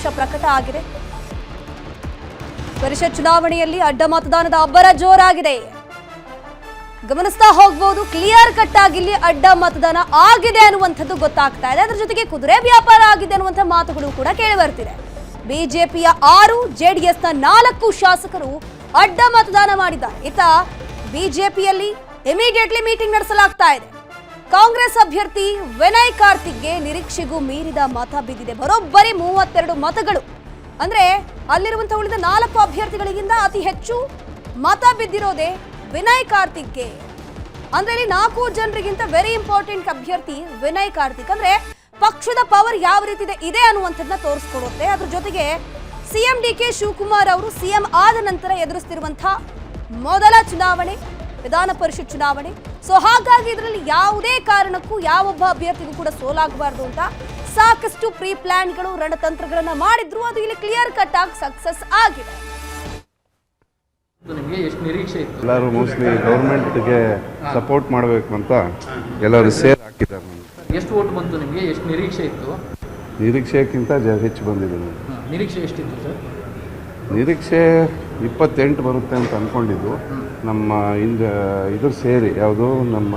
ಫಲಿತಾಂಶ ಪ್ರಕಟ ಆಗಿದೆ. ಪರಿಷತ್ ಚುನಾವಣೆಯಲ್ಲಿ ಅಡ್ಡ ಮತದಾನದ ಅಬ್ಬರ ಜೋರಾಗಿದೆ. ಗಮನಿಸ್ತಾ ಹೋಗಬಹುದು, ಕ್ಲಿಯರ್ ಕಟ್ ಆಗಿ ಇಲ್ಲಿ ಅಡ್ಡ ಮತದಾನ ಆಗಿದೆ ಅನ್ನುವಂಥದ್ದು ಗೊತ್ತಾಗ್ತಾ ಇದೆ. ಅದರ ಜೊತೆಗೆ ಕುದುರೆ ವ್ಯಾಪಾರ ಆಗಿದೆ ಅನ್ನುವಂಥ ಮಾತುಗಳು ಕೂಡ ಕೇಳಿ ಬರ್ತಿದೆ. ಬಿಜೆಪಿಯ 6, ಜೆಡಿಎಸ್ನ 4 ಶಾಸಕರು ಅಡ್ಡ ಮತದಾನ ಮಾಡಿದ್ದಾರೆ. ಇತ್ತ ಬಿಜೆಪಿಯಲ್ಲಿ ಇಮಿಡಿಯೇಟ್ಲಿ ಮೀಟಿಂಗ್ ನಡೆಸಲಾಗ್ತಾ ಇದೆ. ಕಾಂಗ್ರೆಸ್ ಅಭ್ಯರ್ಥಿ ವಿನಯ್ ಕಾರ್ತಿಕ್ಗೆ ನಿರೀಕ್ಷೆಗೂ ಮೀರಿದ ಮತ ಬಿದ್ದಿದೆ. ಬರೋಬ್ಬರಿ 32 ಮತಗಳು. ಅಂದ್ರೆ ಅಲ್ಲಿರುವಂತಹ ಉಳಿದ 4 ಅಭ್ಯರ್ಥಿಗಳಿಗಿಂತ ಅತಿ ಹೆಚ್ಚು ಮತ ಬಿದ್ದಿರೋದೇ ವಿನಯ್ ಕಾರ್ತಿಕ್ಗೆ. ಅಂದ್ರೆ ಇಲ್ಲಿ 4 ಜನರಿಗಿಂತ ವೆರಿ ಇಂಪಾರ್ಟೆಂಟ್ ಅಭ್ಯರ್ಥಿ ವಿನಯ್ ಕಾರ್ತಿಕ್. ಅಂದ್ರೆ ಪಕ್ಷದ ಪವರ್ ಯಾವ ರೀತಿ ಇದೆ ಅನ್ನುವಂಥದ್ದನ್ನ ತೋರಿಸ್ಕೊಡುತ್ತೆ. ಅದ್ರ ಜೊತೆಗೆ ಸಿಎಂ ಡಿಕೆ ಶಿವಕುಮಾರ್ ಅವರು ಸಿಎಂ ಆದ ನಂತರ ಎದುರಿಸ್ತಿರುವಂತಹ ಮೊದಲ ಚುನಾವಣೆ ವಿಧಾನ ಪರಿಷತ್ ಚುನಾವಣೆ. ಸೊ ಹಾಗಾಗಿ ಇದರಲ್ಲಿ ಯಾವುದೇ ಕಾರಣಕ್ಕೂ ಯಾವೊಬ್ಬ ಅಭ್ಯರ್ಥಿಗೂ ಕೂಡ ಸೋಲಾಗಬಾರ್ದು ಅಂತ ಸಾಕಷ್ಟು ಪ್ರೀ ಪ್ಲಾನ್ಗಳು ರಣತಂತ್ರಗಳನ್ನ ಮಾಡಿದ್ರು. ಅದು ಇಲ್ಲಿ ಕ್ಲಿಯರ್ ಕಟ್ ಆಗಿ ಸಕ್ಸಸ್ ಆಗಿದೆ. ನಿಮಗೆ ಎಷ್ಟು ನಿರೀಕ್ಷೆ ಇತ್ತು? ಎಲ್ಲರೂ ಮೋಸ್ಟ್ಲಿ ಗೌರ್ಮೆಂಟ್ಗೆ ಸಪೋರ್ಟ್ ಮಾಡಬೇಕು ಅಂತ ಎಲ್ಲರೂ ಸೇರ್ ಹಾಕಿದ್ದಾರೆ. ಎಷ್ಟು ಓಟ್ ಬಂತು ನಿಮಗೆ? ಎಷ್ಟು ನಿರೀಕ್ಷೆ ಇತ್ತು? ನಿರೀಕ್ಷೆಗಿಂತ ಹೆಚ್ಚು ಬಂದಿದೆ. ನಿರೀಕ್ಷೆ ಎಷ್ಟಿತ್ತು ಸರ್? ನಿರೀಕ್ಷೆ 28 ಬರುತ್ತೆ ಅಂತ ಅಂದ್ಕೊಂಡಿದ್ದು. ನಮ್ಮ ಇದು ಸೇರಿ ಯಾವುದು ನಮ್ಮ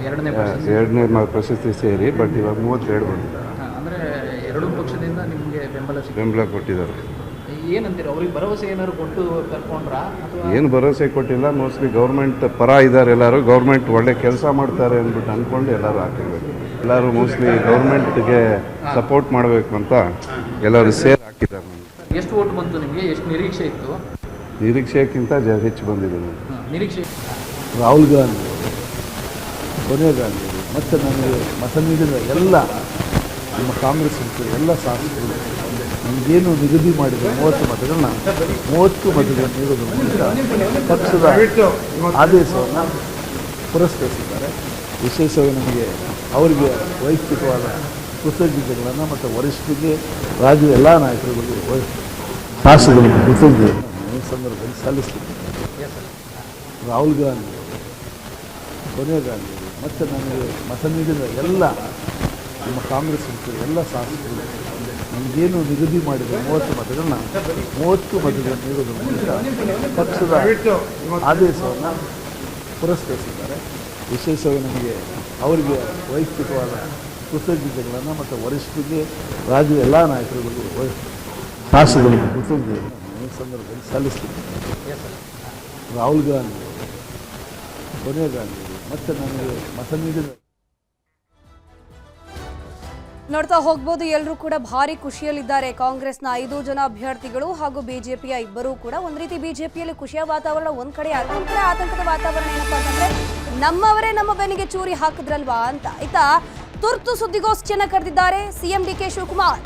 ಎರಡನೇ ಪ್ರಶಸ್ತಿ ಸೇರಿ, ಬಟ್ ಇವಾಗ 32 ಬಂದಿದೆ. ಅಂದರೆ ಎರಡೂ ಪಕ್ಷದಿಂದ ನಿಮಗೆ ಬೆಂಬಲ ಕೊಟ್ಟಿದ್ದಾರೆ. ಏನಂತೀರ? ಅವ್ರಿಗೆ ಭರವಸೆ ಏನಾದ್ರು ಕೊಟ್ಟು ಕರ್ಕೊಂಡ್ರಾ? ಏನು ಭರವಸೆ ಕೊಟ್ಟಿಲ್ಲ. ಮೋಸ್ಟ್ಲಿ ಗೌರ್ಮೆಂಟ್ ಪರ ಇದ್ದಾರೆ ಎಲ್ಲರೂ. ಗೌರ್ಮೆಂಟ್ ಒಳ್ಳೆ ಕೆಲಸ ಮಾಡ್ತಾರೆ ಅಂದ್ಬಿಟ್ಟು ಅಂದ್ಕೊಂಡು ಎಲ್ಲರೂ ಹಾಕಿರ್ಬೇಕು. ಎಲ್ಲರೂ ಮೋಸ್ಟ್ಲಿ ಗೌರ್ಮೆಂಟ್ಗೆ ಸಪೋರ್ಟ್ ಮಾಡಬೇಕು ಅಂತ ಎಲ್ಲರೂ ಸೇರ್ ಹಾಕಿದ್ದಾರೆ. ಎಷ್ಟು ಓಟ್ ಬಂತು ನಿಮಗೆ? ಎಷ್ಟು ನಿರೀಕ್ಷೆ ಇತ್ತು? ನಿರೀಕ್ಷೆಗಿಂತ ಹೆಚ್ಚು ಬಂದಿದೆ. ನಿರೀಕ್ಷೆ ರಾಹುಲ್ ಗಾಂಧಿ, ಸೋನಿಯಾ ಗಾಂಧಿ ಮತ್ತು ನನಗೆ ಮತ ನೀಡಿದ ಎಲ್ಲ ನಮ್ಮ ಕಾಂಗ್ರೆಸ್ ಎಲ್ಲ ಶಾಸಕರು ನಮಗೇನು ನಿಗದಿ ಮಾಡಿದ 30 ಮತಗಳನ್ನ 30 ಮತಗಳನ್ನು ನೀಡೋದ್ರ ಮೂಲಕ ಪಕ್ಷದ ಆದೇಶವನ್ನು ಪುರಸ್ಕರಿಸಿದ್ದಾರೆ. ವಿಶೇಷವಾಗಿ ನಮಗೆ ಅವರಿಗೆ ವೈಯಕ್ತಿಕವಾದ ಕೃತಜ್ಞತೆಗಳನ್ನು ಮತ್ತು ವರಿಷ್ಠರಿಗೆ ರಾಜ್ಯದ ಎಲ್ಲ ನಾಯಕರುಗಳಿಗೂ ಶಾಸಕರಿಗೆ ಕೃತಜ್ಞತೆಯನ್ನು ಈ ಸಂದರ್ಭದಲ್ಲಿ ಸಲ್ಲಿಸ್ತೀನಿ. ರಾಹುಲ್ ಗಾಂಧಿ, ಸೋನಿಯಾ ಗಾಂಧಿ ಮತ್ತು ನನಗೆ ಮತ ನೀಡಿದ ಎಲ್ಲ ನಮ್ಮ ಕಾಂಗ್ರೆಸ್ ಎಲ್ಲ ಶಾಸಕರು ನಮಗೇನು ನಿಗದಿ ಮಾಡಿದ 30 ಮತಗಳನ್ನ 30 ಮತಗಳನ್ನು ನೀಡೋದ್ರ ಮೂಲಕ ಪಕ್ಷದ ಆದೇಶವನ್ನು ಪುರಸ್ಕರಿಸಿದ್ದಾರೆ. ವಿಶೇಷವಾಗಿ ನಮಗೆ ಅವರಿಗೆ ವೈಯಕ್ತಿಕವಾದ ಕೃತಜ್ಞತೆಗಳನ್ನು ಮತ್ತು ವರಿಷ್ಠರಿಗೆ ರಾಜ್ಯದ ಎಲ್ಲ ನಾಯಕರುಗಳಿಗೂ ಶಾಸಕರಿಗೆ ಕೃತಜ್ಞತೆಯನ್ನು ಈ ಸಂದರ್ಭದಲ್ಲಿ ಸಲ್ಲಿಸ್ತೀನಿ. ರಾಹುಲ್ ಗಾಂಧಿ, ಸೋನಿಯಾ ಗಾಂಧಿ ಮತ್ತು ನನಗೆ ಮತ ನೀಡಿದ ನೋಡ್ತಾ ಹೋಗ್ಬೋದು, ಎಲ್ಲರೂ ಕೂಡ ಭಾರಿ ಖುಷಿಯಲ್ಲಿದ್ದಾರೆ. ಕಾಂಗ್ರೆಸ್ನ 5 ಜನ ಅಭ್ಯರ್ಥಿಗಳು ಹಾಗೂ ಬಿಜೆಪಿಯ 2 ಕೂಡ. ಒಂದ್ ರೀತಿ ಬಿಜೆಪಿಯಲ್ಲಿ ಖುಷಿಯ ವಾತಾವರಣ ಒಂದ್ ಕಡೆ, ಆತಂಕದ ವಾತಾವರಣ. ಏನಪ್ಪಾ ಅಂತಂದ್ರೆ ನಮ್ಮವರೇ ನಮ್ಮ ಬೆನ್ನಿಗೆ ಚೂರಿ ಹಾಕಿದ್ರಲ್ವಾ ಅಂತ. ಇತ್ತ ತುರ್ತು ಸುದ್ದಿಗೋಷ್ಠಿಯನ್ನ ಕರೆದಿದ್ದಾರೆ ಸಿಎಂ ಡಿಕೆ ಶಿವಕುಮಾರ್.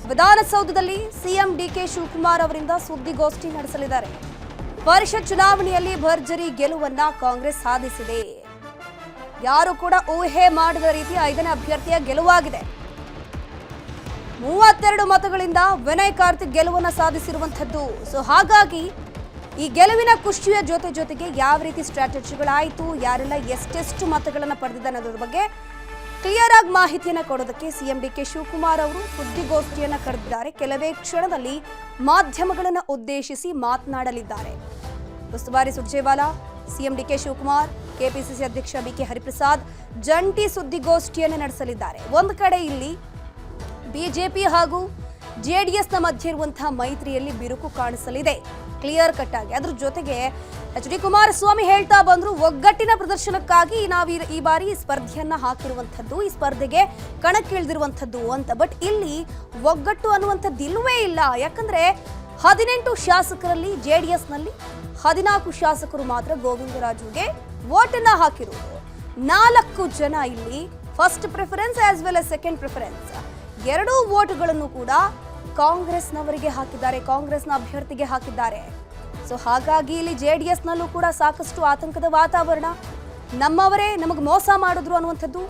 ವಿಧಾನಸೌಧದಲ್ಲಿ ಸಿಎಂ ಡಿಕೆ ಶಿವಕುಮಾರ್ ಅವರಿಂದ ಸುದ್ದಿಗೋಷ್ಠಿ ನಡೆಸಲಿದ್ದಾರೆ. ಪರಿಷತ್ ಚುನಾವಣೆಯಲ್ಲಿ ಭರ್ಜರಿ ಗೆಲುವನ್ನ ಕಾಂಗ್ರೆಸ್ ಸಾಧಿಸಿದೆ. ಯಾರು ಕೂಡ ಊಹೆ ಮಾಡದ ರೀತಿ 5ನೇ ಅಭ್ಯರ್ಥಿಯ ಗೆಲುವಾಗಿದೆ. 32 ಮತಗಳಿಂದ ವಿನಯ್ ಕಾರ್ತಿಕ್ ಗೆಲುವನ್ನು ಸಾಧಿಸಿರುವಂಥದ್ದು. ಸೊ ಹಾಗಾಗಿ ಈ ಗೆಲುವಿನ ಖುಷಿಯ ಜೊತೆಗೆ ಯಾವ ರೀತಿ ಸ್ಟ್ರಾಟಜಿಗಳಾಯಿತು, ಯಾರೆಲ್ಲ ಎಷ್ಟೆಷ್ಟು ಮತಗಳನ್ನು ಪಡೆದಿದ್ದಾರೆ ಅನ್ನೋದ್ರ ಬಗ್ಗೆ ಕ್ಲಿಯರ್ ಆಗಿ ಮಾಹಿತಿಯನ್ನು ಕೊಡೋದಕ್ಕೆ ಸಿಎಂ ಡಿಕೆ ಶಿವಕುಮಾರ್ ಅವರು ಸುದ್ದಿಗೋಷ್ಠಿಯನ್ನು ಕರೆದಿದ್ದಾರೆ. ಕೆಲವೇ ಕ್ಷಣದಲ್ಲಿ ಮಾಧ್ಯಮಗಳನ್ನು ಉದ್ದೇಶಿಸಿ ಮಾತನಾಡಲಿದ್ದಾರೆ. ಉಸ್ತುವಾರಿ ಸುರ್ಜೇವಾಲಾ, ಸಿಎಂ ಡಿಕೆ ಶಿವಕುಮಾರ್, ಕೆಪಿಸಿಸಿ ಅಧ್ಯಕ್ಷ ಬಿಕೆ ಹರಿಪ್ರಸಾದ್ ಜಂಟಿ ಸುದ್ದಿಗೋಷ್ಠಿಯನ್ನು ನಡೆಸಲಿದ್ದಾರೆ. ಒಂದು ಕಡೆ ಇಲ್ಲಿ ಬಿಜೆಪಿ ಹಾಗೂ ಜೆಡಿಎಸ್ನ ಮಧ್ಯೆ ಇರುವಂತಹ ಮೈತ್ರಿಯಲ್ಲಿ ಬಿರುಕು ಕಾಣಿಸಲಿದೆ ಕ್ಲಿಯರ್ ಕಟ್ ಆಗಿ. ಅದ್ರ ಜೊತೆಗೆ ಎಚ್.ಡಿ. ಕುಮಾರಸ್ವಾಮಿ ಹೇಳ್ತಾ ಬಂದ್ರು, ಒಗ್ಗಟ್ಟಿನ ಪ್ರದರ್ಶನಕ್ಕಾಗಿ ನಾವು ಈ ಬಾರಿ ಸ್ಪರ್ಧೆಯನ್ನ ಹಾಕಿರುವಂಥದ್ದು, ಈ ಸ್ಪರ್ಧೆಗೆ ಕಣಕ್ಕಿಳಿದಿರುವಂಥದ್ದು ಅಂತ. ಬಟ್ ಇಲ್ಲಿ ಒಗ್ಗಟ್ಟು ಅನ್ನುವಂಥದ್ದು ಇಲ್ಲವೇ ಇಲ್ಲ. ಯಾಕಂದ್ರೆ 18 ಶಾಸಕರಲ್ಲಿ ಜೆಡಿಎಸ್ನಲ್ಲಿ 14 ಶಾಸಕರು ಮಾತ್ರ ಗೋವಿಂದರಾಜುಗೆ ವೋಟನ್ನ ಹಾಕಿರುವುದು. 4 ಜನ ಇಲ್ಲಿ first preference as well as second preference. 2 ವೋಟ್ಗಳನ್ನು ಕೂಡ ಕಾಂಗ್ರೆಸ್ನವರಿಗೆ ಹಾಕಿದ್ದಾರೆ, ಕಾಂಗ್ರೆಸ್ನ ಅಭ್ಯರ್ಥಿಗೆ ಹಾಕಿದ್ದಾರೆ. ಸೊ ಹಾಗಾಗಿ ಇಲ್ಲಿ ಜೆಡಿಎಸ್ನಲ್ಲೂ ಕೂಡ ಸಾಕಷ್ಟು ಆತಂಕದ ವಾತಾವರಣ. ನಮ್ಮವರೇ ನಮಗೆ ಮೋಸ ಮಾಡಿದ್ರು ಅನ್ನುವಂಥದ್ದು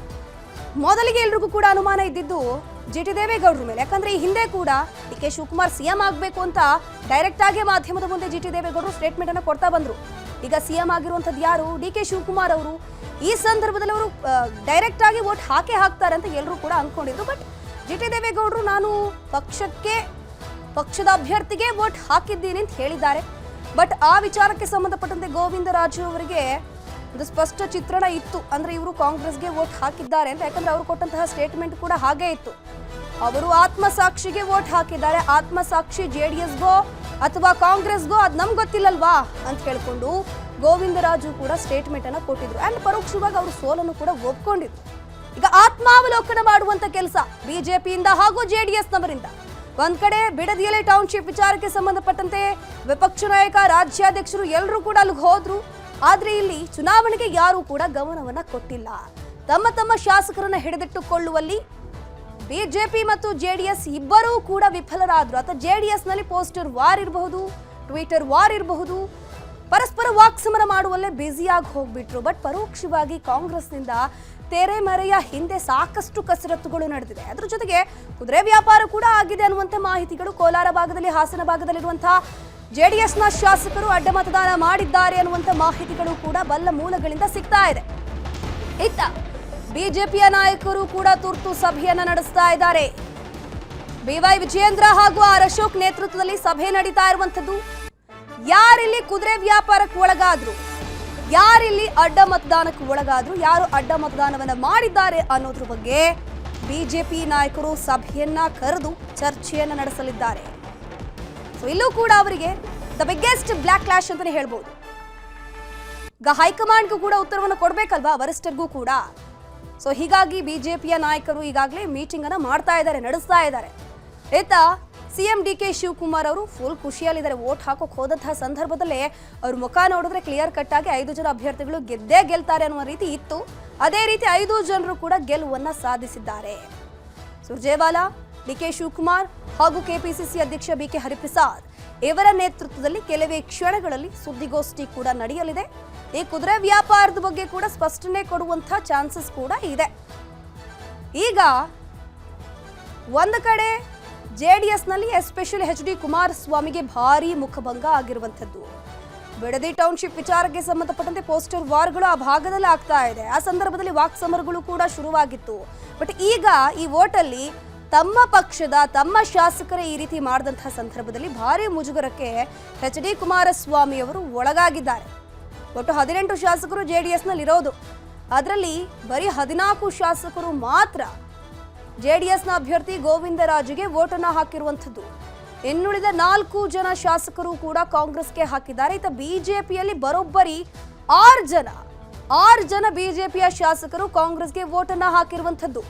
ಮೊದಲಿಗೆ ಎಲ್ರಿಗೂ ಕೂಡ ಅನುಮಾನ ಇದ್ದಿದ್ದು ಜಿ.ಟಿ. ದೇವೇಗೌಡರ ಮೇಲೆ. ಯಾಕಂದ್ರೆ ಈ ಹಿಂದೆ ಕೂಡ ಡಿ ಕೆ ಶಿವಕುಮಾರ್ ಸಿಎಂ ಆಗಬೇಕು ಅಂತ ಡೈರೆಕ್ಟ್ ಆಗಿ ಮಾಧ್ಯಮದ ಮುಂದೆ ಜಿ.ಟಿ. ದೇವೇಗೌಡರು ಸ್ಟೇಟ್ಮೆಂಟ್ ಅನ್ನು ಕೊಡ್ತಾ ಬಂದ್ರು. ಈಗ ಸಿಎಂ ಆಗಿರುವಂಥದ್ದು ಯಾರು? ಡಿ ಕೆ ಶಿವಕುಮಾರ್ ಅವರು. ಈ ಸಂದರ್ಭದಲ್ಲಿ ಅವರು ಡೈರೆಕ್ಟ್ ಆಗಿ ವೋಟ್ ಹಾಕ್ತಾರೆ ಅಂತ ಎಲ್ಲರೂ ಕೂಡ ಅಂದ್ಕೊಂಡಿದ್ರು. But GT. ದೇವೇಗೌಡರು ನಾನು ಪಕ್ಷಕ್ಕೆ ಪಕ್ಷದ ಅಭ್ಯರ್ಥಿಗೆ ವೋಟ್ ಹಾಕಿದ್ದೀನಿ ಅಂತ ಹೇಳಿದ್ದಾರೆ. ಬಟ್ ಆ ವಿಚಾರಕ್ಕೆ ಸಂಬಂಧಪಟ್ಟಂತೆ ಗೋವಿಂದರಾಜು ಅವರಿಗೆ ಒಂದು ಸ್ಪಷ್ಟ ಚಿತ್ರಣ ಇತ್ತು. ಅಂದ್ರೆ ಇವರು ಕಾಂಗ್ರೆಸ್ಗೆ ವೋಟ್ ಹಾಕಿದ್ದಾರೆ ಅಂತ. ಯಾಕಂದ್ರೆ ಅವರು ಕೊಟ್ಟಂತಹ ಸ್ಟೇಟ್ಮೆಂಟ್ ಕೂಡ ಹಾಗೇ ಇತ್ತು. ಅವರು ಆತ್ಮಸಾಕ್ಷಿಗೆ ವೋಟ್ ಹಾಕಿದ್ದಾರೆ. ಆತ್ಮಸಾಕ್ಷಿ JDSಗೋ ಅಥವಾ ಕಾಂಗ್ರೆಸ್ಗೋ ಅದು ನಮ್ಗೆ ಗೊತ್ತಿಲ್ಲಲ್ವಾ ಅಂತ ಹೇಳ್ಕೊಂಡು ಗೋವಿಂದರಾಜು ಕೂಡ ಸ್ಟೇಟ್ಮೆಂಟ್ ಅನ್ನ ಕೊಟ್ಟಿದ್ರು. ಅಂಡ್ ಪರೋಕ್ಷವಾಗಿ ಅವರು ಸೋಲನ್ನು ಕೂಡ ಒಪ್ಕೊಂಡಿದ್ರು. ಈಗ ಆತ್ಮಾವಲೋಕನ ಮಾಡುವಂತ ಕೆಲಸ ಬಿಜೆಪಿಯಿಂದ ಹಾಗೂ JDSನವರಿಂದ. ಒಂದ್ ಕಡೆ ಬಿಡದಿಯಲ್ಲಿ ಟೌನ್ಶಿಪ್ ವಿಚಾರಕ್ಕೆ ಸಂಬಂಧಪಟ್ಟಂತೆ ವಿಪಕ್ಷ ನಾಯಕ, ರಾಜ್ಯಾಧ್ಯಕ್ಷರು ಎಲ್ಲರೂ ಕೂಡ ಅಲ್ಲಿಗೆ ಹೋದ್ರು. ಆದ್ರೆ ಇಲ್ಲಿ ಚುನಾವಣೆಗೆ ಯಾರೂ ಕೂಡ ಗಮನವನ್ನ ಕೊಟ್ಟಿಲ್ಲ. ತಮ್ಮ ತಮ್ಮ ಶಾಸಕರನ್ನ ಹಿಡಿದಿಟ್ಟುಕೊಳ್ಳುವಲ್ಲಿ ಬಿಜೆಪಿ ಮತ್ತು JDS ಇಬ್ಬರೂ ಕೂಡ ವಿಫಲರಾದ್ರು. ಅಥವಾ JDSನಲ್ಲಿ ಪೋಸ್ಟರ್ ವಾರ್ ಇರಬಹುದು, ಟ್ವಿಟರ್ ವಾರ್ ಇರಬಹುದು, ಪರಸ್ಪರ ವಾಕ್ಸಮರ ಮಾಡುವಲ್ಲೇ ಬ್ಯುಸಿಯಾಗಿ ಹೋಗ್ಬಿಟ್ರು. ಬಟ್ ಪರೋಕ್ಷವಾಗಿ ಕಾಂಗ್ರೆಸ್ನಿಂದ ತೆರೆಮರೆಯ ಹಿಂದೆ ಸಾಕಷ್ಟು ಕಸರತ್ತುಗಳು ನಡೆದಿದೆ. ಅದ್ರ ಜೊತೆಗೆ ಕುದುರೆ ವ್ಯಾಪಾರ ಕೂಡ ಆಗಿದೆ ಅನ್ನುವಂಥ ಮಾಹಿತಿಗಳು ಕೋಲಾರ ಭಾಗದಲ್ಲಿ, ಹಾಸನ ಭಾಗದಲ್ಲಿರುವಂತಹ JDSನ ಶಾಸಕರು ಅಡ್ಡ ಮತದಾನ ಮಾಡಿದ್ದಾರೆ ಅನ್ನುವಂಥ ಮಾಹಿತಿಗಳು ಕೂಡ ಬಲ್ಲ ಮೂಲಗಳಿಂದ ಸಿಗ್ತಾ ಇದೆ. ಇತ್ತ ಬಿಜೆಪಿಯ ನಾಯಕರು ಕೂಡ ತುರ್ತು ಸಭೆಯನ್ನ ನಡೆಸ್ತಾ ಇದ್ದಾರೆ. BY ವಿಜಯೇಂದ್ರ ಹಾಗೂ ಆರ್ ಅಶೋಕ್ ನೇತೃತ್ವದಲ್ಲಿ ಸಭೆ ನಡೀತಾ ಇರುವಂತದ್ದು. ಯಾರಿಲ್ಲಿ ಕುದುರೆ ವ್ಯಾಪಾರಕ್ಕೆ ಒಳಗಾದ್ರು, ಯಾರಿಲ್ಲಿ ಅಡ್ಡ ಮತದಾನಕ್ಕೆ ಒಳಗಾದ್ರು, ಯಾರು ಅಡ್ಡ ಮತದಾನವನ್ನ ಮಾಡಿದ್ದಾರೆ ಅನ್ನೋದ್ರ ಬಗ್ಗೆ ಬಿಜೆಪಿ ನಾಯಕರು ಸಭೆಯನ್ನ ಕರೆದು ಚರ್ಚೆಯನ್ನ ನಡೆಸಲಿದ್ದಾರೆ. ಸೊ ಇಲ್ಲೂ ಕೂಡ ಅವರಿಗೆ ದ ಬಿಗ್ಗೆಸ್ಟ್ ಬ್ಲಾಕ್ ಕ್ಲಾಶ್ ಅಂತಾನೆ ಹೇಳ್ಬೋದು. ಈಗ ಹೈಕಮಾಂಡ್ಗೂ ಕೂಡ ಉತ್ತರವನ್ನು ಕೊಡ್ಬೇಕಲ್ವಾ, ವರಿಷ್ಠರಿಗೂ ಕೂಡ. ಸೊ ಹೀಗಾಗಿ ಬಿಜೆಪಿಯ ನಾಯಕರು ಈಗಾಗಲೇ ಮೀಟಿಂಗ್ ಅನ್ನ ಮಾಡ್ತಾ ಇದ್ದಾರೆ, ನಡೆಸ್ತಾ ಇದ್ದಾರೆ. ಇತ್ತ CM DK ಶಿವಕುಮಾರ್ ಅವರು ಫುಲ್ ಖುಷಿಯಲ್ಲಿದ್ದಾರೆ. ವೋಟ್ ಹಾಕೋಕೆ ಹೋದಂತಹ ಸಂದರ್ಭದಲ್ಲೇ ಅವ್ರ ಮುಖ ನೋಡಿದ್ರೆ ಕ್ಲಿಯರ್ ಕಟ್ ಆಗಿ 5 ಜನ ಅಭ್ಯರ್ಥಿಗಳು ಗೆದ್ದೇ ಗೆಲ್ತಾರೆ ಅನ್ನುವ ರೀತಿ ಇತ್ತು. ಅದೇ ರೀತಿ 5 ಜನರು ಕೂಡ ಗೆಲುವನ್ನ ಸಾಧಿಸಿದ್ದಾರೆ. ಸುರ್ಜೇವಾಲಾ, DK ಶಿವಕುಮಾರ್ ಹಾಗೂ KPCC ಅಧ್ಯಕ್ಷ BK ಹರಿಪ್ರಸಾದ್ ಇವರ ನೇತೃತ್ವದಲ್ಲಿ ಕೆಲವೇ ಕ್ಷಣಗಳಲ್ಲಿ ಸುದ್ದಿಗೋಷ್ಠಿ ಕೂಡ ನಡೆಯಲಿದೆ. ಈ ಕುದುರೆ ವ್ಯಾಪಾರದ ಬಗ್ಗೆ ಕೂಡ ಸ್ಪಷ್ಟನೆ ಕೊಡುವಂತಹ ಚಾನ್ಸಸ್ ಕೂಡ ಇದೆ. ಈಗ ಒಂದು ಕಡೆ JDSನಲ್ಲಿ ಎಸ್ಪೆಷಲಿ HD ಕುಮಾರಸ್ವಾಮಿಗೆ ಭಾರಿ ಮುಖಭಂಗ ಆಗಿರುವಂಥದ್ದು. ಬಿಡದಿ ಟೌನ್ಶಿಪ್ ವಿಚಾರಕ್ಕೆ ಸಂಬಂಧಪಟ್ಟಂತೆ ಪೋಸ್ಟರ್ ವಾರ್ಗಳು ಆ ಭಾಗದಲ್ಲಿ ಆಗ್ತಾ ಇದೆ. ಆ ಸಂದರ್ಭದಲ್ಲಿ ವಾಕ್ಸಮರಗಳು ಕೂಡ ಶುರುವಾಗಿತ್ತು. ಬಟ್ ಈಗ ಈ ವೋಟಲ್ಲಿ ತಮ್ಮ ಪಕ್ಷದ ತಮ್ಮ ಶಾಸಕರೇ ಈ ರೀತಿ ಮಾಡಿದಂತಹ ಸಂದರ್ಭದಲ್ಲಿ ಭಾರಿ ಮುಜುಗರಕ್ಕೆ HD ಕುಮಾರಸ್ವಾಮಿ ಅವರು ಒಳಗಾಗಿದ್ದಾರೆ. ಒಟ್ಟು 18 ಶಾಸಕರು JDSನಲ್ಲಿ ಇರೋದು. ಅದರಲ್ಲಿ ಬರೀ 14 ಶಾಸಕರು ಮಾತ್ರ JDSನ ಅಭ್ಯರ್ಥಿ ಗೋವಿಂದರಾಜುಗೆ ವೋಟನ್ನು ಹಾಕಿರುವಂಥದ್ದು. ಇನ್ನುಳಿದ 4 ಜನ ಶಾಸಕರು ಕೂಡ ಕಾಂಗ್ರೆಸ್ಗೆ ಹಾಕಿದ್ದಾರೆ. ಇತ್ತ ಬಿಜೆಪಿಯಲ್ಲಿ ಬರೋಬ್ಬರಿ 6 ಜನ ಬಿಜೆಪಿಯ ಶಾಸಕರು ಕಾಂಗ್ರೆಸ್ಗೆ ವೋಟನ್ನು ಹಾಕಿರುವಂಥದ್ದು.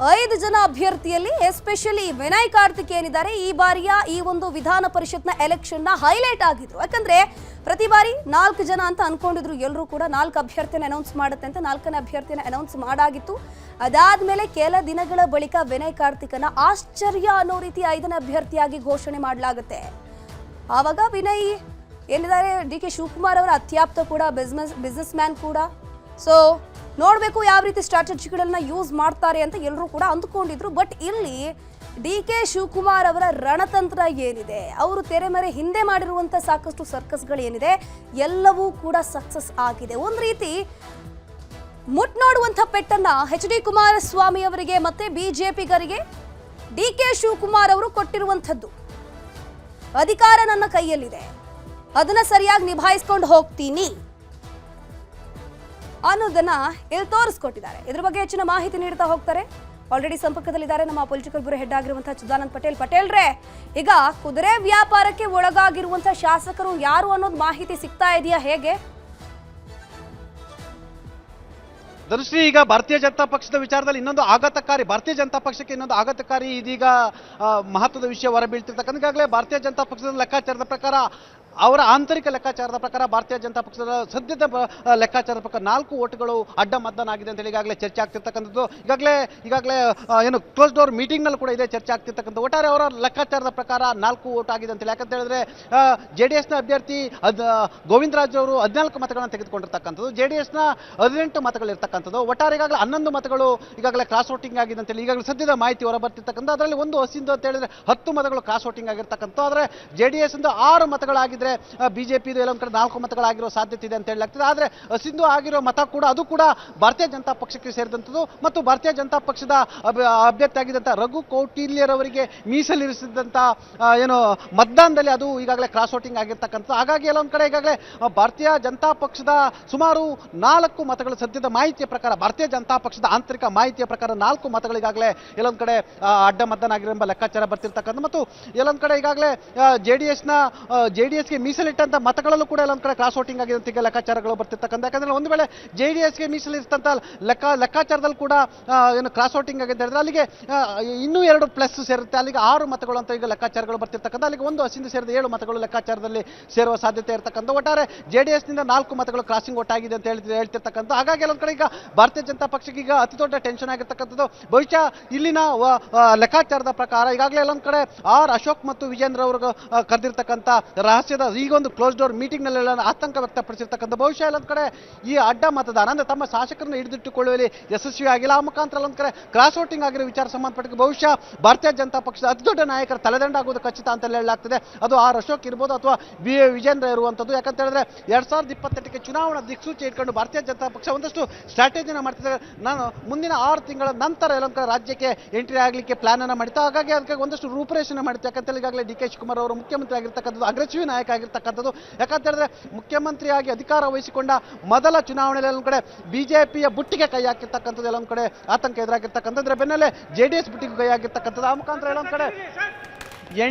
5 ಜನ ಅಭ್ಯರ್ಥಿಯಲ್ಲಿ ಎಸ್ಪೆಷಲಿ ವಿನಯ್ ಕಾರ್ತಿಕ್ ಏನಿದ್ದಾರೆ, ಈ ಬಾರಿಯ ಈ ಒಂದು ವಿಧಾನ ಪರಿಷತ್ನ ಎಲೆಕ್ಷನ್ನ ಹೈಲೈಟ್ ಆಗಿದ್ರು. ಯಾಕಂದ್ರೆ ಪ್ರತಿ ಬಾರಿ 4 ಜನ ಅಂತ ಅನ್ಕೊಂಡಿದ್ರು ಎಲ್ಲರೂ ಕೂಡ. 4 ಅಭ್ಯರ್ಥಿನ ಅನೌನ್ಸ್ ಮಾಡುತ್ತೆ ಅಂತ 4ನೇ ಅಭ್ಯರ್ಥಿನ ಅನೌನ್ಸ್ ಮಾಡಾಗಿತ್ತು. ಅದಾದ್ಮೇಲೆ ಕೆಲ ದಿನಗಳ ಬಳಿಕ ವಿನಯ್ ಕಾರ್ತಿಕ್ನ ಆಶ್ಚರ್ಯ ಅನ್ನೋ ರೀತಿ 5ನೇ ಅಭ್ಯರ್ಥಿಯಾಗಿ ಘೋಷಣೆ ಮಾಡಲಾಗುತ್ತೆ. ಆವಾಗ ವಿನಯ್ ಏನಿದ್ದಾರೆ, DK ಶಿವಕುಮಾರ್ ಅವರ ಅತ್ಯಾಪ್ತ ಕೂಡ, ಬಿಸ್ನೆಸ್ ಮ್ಯಾನ್ ಕೂಡ. ಸೊ ನೋಡಬೇಕು ಯಾವ ರೀತಿ ಸ್ಟ್ರಾಟಜಿಗಳನ್ನ ಯೂಸ್ ಮಾಡ್ತಾರೆ ಅಂತ ಎಲ್ಲರೂ ಕೂಡ ಅಂದ್ಕೊಂಡಿದ್ರು. ಬಟ್ ಇಲ್ಲಿ DK ಶಿವಕುಮಾರ್ ಅವರ ರಣತಂತ್ರ ಏನಿದೆ, ಅವರು ತೆರೆಮರೆ ಹಿಂದೆ ಮಾಡಿರುವಂಥ ಸಾಕಷ್ಟು ಸರ್ಕಸ್ಗಳು ಏನಿದೆ, ಎಲ್ಲವೂ ಕೂಡ ಸಕ್ಸಸ್ ಆಗಿದೆ. ಒಂದು ರೀತಿ ಮುಟ್ ನೋಡುವಂಥ ಪೆಟ್ಟನ್ನ HD ಕುಮಾರಸ್ವಾಮಿ ಅವರಿಗೆ ಮತ್ತೆ ಬಿಜೆಪಿಗರಿಗೆ DK ಶಿವಕುಮಾರ್ ಅವರು ಕೊಟ್ಟಿರುವಂಥದ್ದು. ಅಧಿಕಾರ ನನ್ನ ಕೈಯಲ್ಲಿದೆ, ಅದನ್ನ ಸರಿಯಾಗಿ ನಿಭಾಯಿಸ್ಕೊಂಡು ಹೋಗ್ತೀನಿ ಅನ್ನೋದನ್ನ ಇಲ್ಲಿ ತೋರಿಸ್ಕೊಟ್ಟಿದ್ದಾರೆ. ಇದ್ರ ಬಗ್ಗೆ ಹೆಚ್ಚಿನ ಮಾಹಿತಿ ನೀಡ್ತಾ ಹೋಗ್ತಾರೆ. ಆಲ್ರೆಡಿ ಸಂಪರ್ಕದಲ್ಲಿದ್ದಾರೆ ನಮ್ಮ ಪೊಲಿಟಿಕಲ್ ಬ್ಯೂರೋ ಹೆಡ್ ಆಗಿರುವಂತಹ ಚಿದಾನಂದ್ ಪಟೇಲ್. ಪಟೇಲ್ರೇ, ಈಗ ಕುದುರೆ ವ್ಯಾಪಾರಕ್ಕೆ ಒಳಗಾಗಿರುವಂತಹ ಶಾಸಕರು ಯಾರು ಅನ್ನೋದು ಮಾಹಿತಿ ಸಿಗ್ತಾ ಇದೆಯಾ, ಹೇಗೆ? ಧನುಶ್ರೀ, ಈಗ ಭಾರತೀಯ ಜನತಾ ಪಕ್ಷದ ವಿಚಾರದಲ್ಲಿ ಭಾರತೀಯ ಜನತಾ ಪಕ್ಷಕ್ಕೆ ಇನ್ನೊಂದು ಆಘಾತಕಾರಿ ಇದೀಗ ಮಹತ್ವದ ವಿಷಯ ಹೊರಬೀಳ್ತಿರ್ತಕ್ಕಂಥ. ಈಗಾಗಲೇ ಭಾರತೀಯ ಜನತಾ ಪಕ್ಷದ ಲೆಕ್ಕಾಚಾರದ ಪ್ರಕಾರ, ಅವರ ಆಂತರಿಕ ಲೆಕ್ಕಾಚಾರದ ಪ್ರಕಾರ, ಭಾರತೀಯ ಜನತಾ ಪಕ್ಷದ ಸದ್ಯದ ಲೆಕ್ಕಾಚಾರದ ಪ್ರಕಾರ 4 ಓಟ್ಗಳು ಅಡ್ಡ ಮತದಾನ ಆಗಿದೆ ಅಂತ ಈಗಾಗಲೇ ಚರ್ಚೆ ಆಗ್ತಿರ್ತಕ್ಕಂಥದ್ದು. ಈಗಾಗಲೇ ಏನು ಕ್ಲೋಸ್ ಡೋರ್ ಮೀಟಿಂಗ್ನಲ್ಲಿ ಕೂಡ ಇದೇ ಚರ್ಚೆ ಆಗ್ತಿರ್ತಕ್ಕಂಥ. ಒಟ್ಟಾರೆ ಅವರ ಲೆಕ್ಕಾಚಾರದ ಪ್ರಕಾರ 4 ಓಟ್ ಆಗಿದೆ ಅಂತ. ಯಾಕಂತ ಹೇಳಿದ್ರೆ JDSನ ಅಭ್ಯರ್ಥಿ ಗೋವಿಂದರಾಜ್ ಅವರು 14 ಮತಗಳನ್ನು ತೆಗೆದುಕೊಂಡಿರ್ತಕ್ಕಂಥದ್ದು, JDSನ 18 ಮತಗಳಿರ್ತಕ್ಕಂಥದ್ದು. ಒಟ್ಟಾರೆ ಈಗಾಗಲೇ 11 ಮತಗಳು ಈಗಾಗಲೇ ಕ್ರಾಸ್ ವೋಟಿಂಗ್ ಆಗಿದೆ ಅಂತೇಳಿ ಈಗಾಗಲೇ ಸದ್ಯದ ಮಾಹಿತಿ ಹೊರಬರ್ತಿರ್ತಕ್ಕಂಥ. ಅದರಲ್ಲಿ ಒಂದು ಹಸಿಂದು ಅಂತ ಹೇಳಿದ್ರೆ 10 ಮತಗಳು ಕ್ರಾಸ್ ವೋಟಿಂಗ್ ಆಗಿರ್ತಕ್ಕಂಥ. ಆದರೆ JDS ಇಂದ 6 ಮತಗಳಾಗಿದೆ ಇದ್ರೆ ಬಿಜೆಪಿದು ಎಲ್ಲೊಂದು ಕಡೆ 4 ಮತಗಳಾಗಿರೋ ಸಾಧ್ಯತೆ ಇದೆ ಅಂತ ಹೇಳಲಾಗ್ತದೆ. ಆದರೆ ಸಿಂಧು ಆಗಿರೋ ಮತ ಕೂಡ ಅದು ಕೂಡ ಭಾರತೀಯ ಜನತಾ ಪಕ್ಷಕ್ಕೆ ಸೇರಿದಂಥದ್ದು ಮತ್ತು ಭಾರತೀಯ ಜನತಾ ಪಕ್ಷದ ಅಭ್ಯರ್ಥಿ ಆಗಿದ್ದಂಥ ರಘು ಕೌಟಿಲ್ಯರವರಿಗೆ ಮೀಸಲಿರಿಸಿದಂಥ ಏನು ಮತದಾನದಲ್ಲಿ ಅದು ಈಗಾಗಲೇ ಕ್ರಾಸ್ ವೋಟಿಂಗ್ ಆಗಿರ್ತಕ್ಕಂಥದ್ದು. ಹಾಗಾಗಿ ಎಲ್ಲೊಂದು ಕಡೆ ಈಗಾಗಲೇ ಭಾರತೀಯ ಜನತಾ ಪಕ್ಷದ ಸುಮಾರು 4 ಮತಗಳು ಸದ್ಯದ ಮಾಹಿತಿಯ ಪ್ರಕಾರ, ಭಾರತೀಯ ಜನತಾ ಪಕ್ಷದ ಆಂತರಿಕ ಮಾಹಿತಿಯ ಪ್ರಕಾರ 4 ಮತಗಳಿಗಾಗಲೇ ಎಲ್ಲೊಂದು ಕಡೆ ಅಡ್ಡ ಮತದಾನ ಆಗಿರೋ ಎಂಬ ಲೆಕ್ಕಾಚಾರ ಬರ್ತಿರ್ತಕ್ಕಂಥ ಮತ್ತು ಎಲ್ಲೊಂದು ಕಡೆ ಈಗಾಗಲೇ ಜೆಡಿಎಸ್ಗೆ ಮೀಸಲಿಟ್ಟಂತ ಮತಗಳಲ್ಲೂ ಕೂಡ ಎಲ್ಲೊಂದು ಕಡೆ ಕ್ರಾಸ್ ವೋಟಿಂಗ್ ಆಗಿದೆ ಅಂತ ಲೆಕ್ಕಾಚಾರಗಳು ಬರ್ತಿರ್ತಕ್ಕಂಥ. ಯಾಕಂದ್ರೆ ಒಂದು ವೇಳೆ ಜೆಡಿಎಸ್ಗೆ ಮೀಸಲಿಟ್ಟಂತ ಲೆಕ್ಕಾಚಾರದಲ್ಲಿ ಕೂಡ ಏನು ಕ್ರಾಸ್ ವೋಟಿಂಗ್ ಆಗಿದೆ ಹೇಳಿದ್ರೆ ಅಲ್ಲಿಗೆ ಇನ್ನೂ 2 ಪ್ಲಸ್ ಸೇರುತ್ತೆ, ಅಲ್ಲಿಗೆ 6 ಮತಗಳು ಅಂತ ಈಗ ಲೆಕ್ಕಾಚಾರಗಳು ಬರ್ತಿರ್ತಕ್ಕಂಥ. ಅಲ್ಲಿಗೆ ಒಂದು ಹಸಿಂದ ಸೇರಿದ 7 ಮತಗಳು ಲೆಕ್ಕಾಚಾರದಲ್ಲಿ ಸೇರುವ ಸಾಧ್ಯತೆ ಇರತಕ್ಕಂಥ. ಒಟ್ಟಾರೆ ಜೆಡಿಎಸ್ನಿಂದ 4 ಮತಗಳು ಕ್ರಾಸಿಂಗ್ ವೋಟ್ ಆಗಿದೆ ಅಂತ ಹೇಳ್ತಿರ್ತಕ್ಕಂಥ. ಹಾಗಾಗಿ ಎಲ್ಲೊಂದು ಕಡೆ ಈಗ ಭಾರತೀಯ ಜನತಾ ಪಕ್ಷಕ್ಕೆ ಈಗ ಅತಿ ದೊಡ್ಡ ಟೆನ್ಷನ್ ಆಗಿರ್ತಕ್ಕಂಥದ್ದು. ಬಹುಶಃ ಇಲ್ಲಿನ ಲೆಕ್ಕಾಚಾರದ ಪ್ರಕಾರ ಈಗಾಗಲೇ ಎಲ್ಲೊಂದು ಕಡೆ ಅಶೋಕ್ ಮತ್ತು ವಿಜೇಂದ್ರ ಅವರು ಕರೆದಿರ್ತಕ್ಕಂಥ ರಹಸ್ಯದ ಈಗೊಂದು ಕ್ಲೋಸ್ ಡೋರ್ ಮೀಟಿಂಗ್ ನಲ್ಲಿ ಆತಂಕ ವ್ಯಕ್ತಪಡಿಸಿರ್ತಕ್ಕಂಥ. ಬಹುಶಃ ಎಲ್ಲೊಂದು ಕಡೆ ಈ ಅಡ್ಡ ಮತದಾನ ಅಂದ್ರೆ ತಮ್ಮ ಶಾಸಕರನ್ನು ಹಿಡಿದಿಟ್ಟುಕೊಳ್ಳುವಲ್ಲಿ ಯಶಸ್ವಿ ಆಗಿಲ್ಲ. ಆ ಮುಖಾಂತರ ಎಲ್ಲೊಂದು ಕಡೆ ಕ್ರಾಸ್ ವೋಟಿಂಗ್ ಆಗಿರೋ ವಿಚಾರ ಸಂಬಂಧಪಟ್ಟ ಬಹುಶಃ ಭಾರತೀಯ ಜನತಾ ಪಕ್ಷದ ಅತಿ ದೊಡ್ಡ ನಾಯಕರ ತಲೆದಂಡ ಆಗುವುದು ಖಚಿತ ಅಂತ ಹೇಳಲಾಗ್ತದೆ. ಅದು ಅಶೋಕ್ ಇರ್ಬೋದು ಅಥವಾ ವಿಜೇಂದ್ರ ಇರುವಂಥದ್ದು. ಯಾಕಂತ ಹೇಳಿದ್ರೆ 2028ಕ್ಕೆ ಚುನಾವಣಾ ದಿಕ್ಸೂಚಿ ಇಟ್ಕೊಂಡು ಭಾರತೀಯ ಜನತಾ ಪಕ್ಷ ಒಂದಷ್ಟು ಸ್ಟ್ರಾಟಜಿನ ಮಾಡ್ತಿದ್ದಾರೆ. ನಾನು ಮುಂದಿನ 6 ತಿಂಗಳ ನಂತರ ಎಲ್ಲೊಂದು ಕಡೆ ರಾಜ್ಯಕ್ಕೆ ಎಂಟ್ರಿ ಆಗಲಿಕ್ಕೆ ಪ್ಲಾನ್ ಅನ್ನ ಮಾಡಿತ್ತು. ಹಾಗಾಗಿ ಅದಕ್ಕೆ ಒಂದಷ್ಟು ರೂಪರೇಷಣೆ ಮಾಡಿತ್ತು. ಯಾಕಂತ ಈಗಾಗಲೇ ಡಿ ಕೆ ಶಿವಕುಮಾರ್ ಅವರು ಮುಖ್ಯಮಂತ್ರಿ ಆಗಿರ್ತಕ್ಕಂಥದ್ದು, ಅಗ್ರಚೀವಿ ನಾಯಕ ಆಗಿರ್ತಕ್ಕಂಥದ್ದು. ಯಾಕಂತ ಹೇಳಿದ್ರೆ ಮುಖ್ಯಮಂತ್ರಿಯಾಗಿ ಅಧಿಕಾರ ವಹಿಸಿಕೊಂಡ ಮೊದಲ ಚುನಾವಣೆಯಲ್ಲಿ ಎಲ್ಲೊಂದು ಕಡೆ ಬಿಜೆಪಿಯ ಬುಟ್ಟಿಗೆ ಕೈ ಹಾಕಿರ್ತಕ್ಕಂಥದ್ದು, ಎಲ್ಲೊಂದು ಕಡೆ ಆತಂಕ ಎದುರಾಗಿರ್ತಕ್ಕಂಥದ್ದು. ಬೆನ್ನಲ್ಲೇ ಜೆಡಿಎಸ್ ಬುಟ್ಟಿಗೆ ಕೈ ಹಾಕಿರ್ತಕ್ಕಂಥದ್ದು. ಆ ಮುಖಾಂತರ ಎಲ್ಲೊಂದು ಕಡೆ